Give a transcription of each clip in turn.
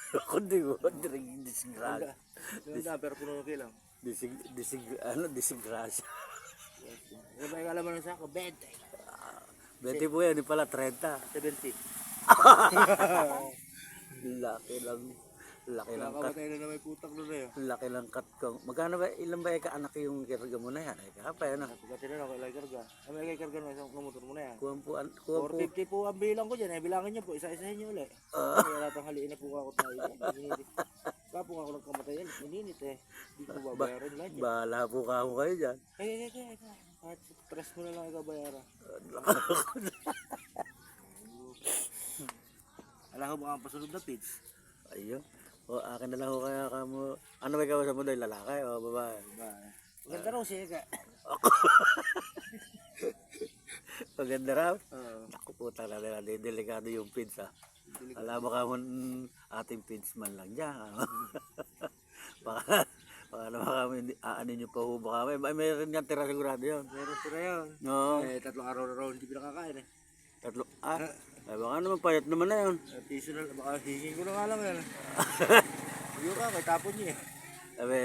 Kundi ko, disgrasya. Pero puno ng kilang. Disgrasya. Ano ba yung alaman ng sako? 20. 20 po yan, di pala 30. 70. Laki lang. Laki lang cut. Nakakamatay na na may putak doon na yun. Laki lang cut ko. Magkano ba, ilan ba anak yung kirga mo na yan? Kapa yan ah. Pagkati na ako ilay karga. May ilay karga na isang motor mo na yan. Kuhan po. 450 po ang bilang ko dyan. Bilangin niyo po. Isa-isahin niyo ulit. Wala pang haliin na po ako tayo. Kaya po ako nagkamatay yan. Mininit eh. Hindi ko babayaran lang dyan. Bahala po ka ako kayo dyan. Kahit stress mo na lang ikaw bayaran. Alam ko ba ang pasunod na pids? Ayun. O akin na lang ho kaya ka mo. Ano ba ikaw sa mundo? Lalaki o babae? Maganda raw siya ka. Maganda raw? Naku puta na nila. Delikado yung pids ha. Alam mo ka mo ating pids man lang dyan. Baka naman kami, aanin nyo pa ho ba kami? Mayroon nga tira sigurado yun. Meron tira yun. No. Tatlong araw na raw hindi pinakakain eh. Tatlo. Ay baka naman payat naman na yun. Piso na, baka hingin ko na nga lang yan. Yung ka, kay tapon niya eh. Sabi,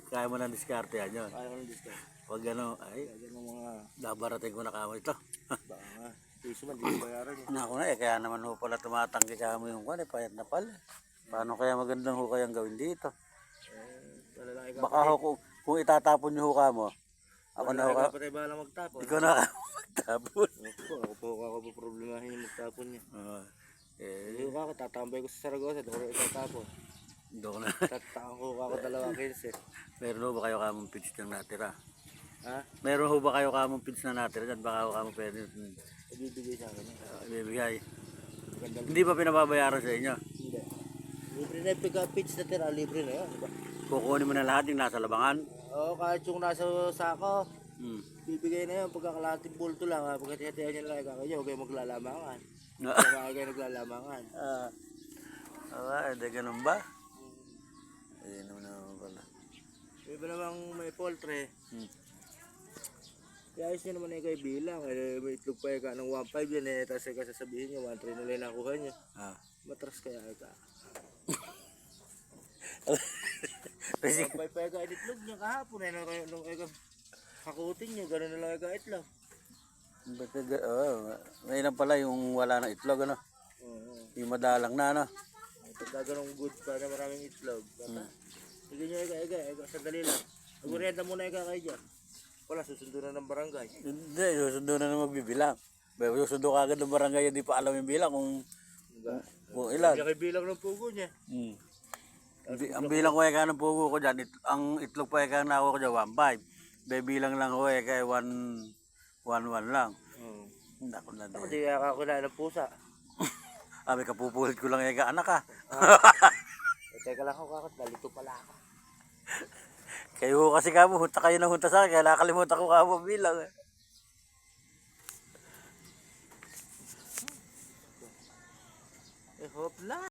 kaya mo ng diskarte yan yun. Kaya ko ng discount. Pag ano, ay, Kaya ng mga, dabarating ko na kamo ito. baka nga, piso man, hindi ko bayaran niya. Naku na kaya naman ho pala tumatanggi kamo yung kwan, payat na pala. Paano kaya magandang ho kayang gawin dito? Wala lang ikaw. Baka ho, kung itatapon nyo ho kamo, ako na ho ka, Patay ba lang magtapon? ikaw na ka magtapon. Ako po problemahin yung magtapon niya. Eh, Yung ako, tatambay ko sa Saragossa, doon ko itatapon. doon na. Tatakang ko ako 2 15. Meron ho ba kayo kamong pids na natira? Ha? Meron ho ba kayo kamong pids na natira dyan? Baka ho kamo pwede Ibibigay sa akin. ibibigay. Maganda. Hindi ba pinababayaran sa inyo? Hindi. Libre na yung pick-up-pitch na tira, libre na yun. Diba? Kukunin mo na lahat yung nasa labangan? Oo, kahit yung nasa sako, Hmm. bibigay na yun. Pagkakalating bulto lang, ha? Pagkatihatihan niya lang kakayo, huwag kayo maglalamangan. No. Kaya kayo naglalamangan. Hindi ganun ba? Ayun naman pala. Iba namang may poultry. Hmm. Kaya ayos nyo naman kayo bilang. May itlog pa ka ng 1.5 yan eh. Tapos ka sasabihin nyo, 1.3 na lang nakuha nyo. Matras kaya ka. 1.5 pa ka itlog nyo kahapon eh. Nung hakutin nyo, gano'n na lang ka itlog. Ngayon pala yung wala ng itlog, ano? Yung madalang na, ano? Pagka ganong good pa na maraming itlog. Sige nyo eka, sandali lang. Magmerienda muna kayo dyan. Wala, susundo na ng barangay. Hindi, susundo na ng magbibilang. Susundo ka agad ng barangay, hindi pa alam yung bilang kung ilan. Hindi kayo bilang ng pugo niya. Ang bilang ko ng pugo ko dyan, ang itlog pa na ako ko dyan, 1.5. Bilang lang ko kaya 1.1 lang. Naku na din. Hindi ako na ng pusa. May kapupulit ko lang anak ka. Teka lang ako kakot, dalito pala ako. Kayo kasi kamo, hunta kayo na hunta sa akin, kaya nakalimutan ko kamo bilang. Hope na.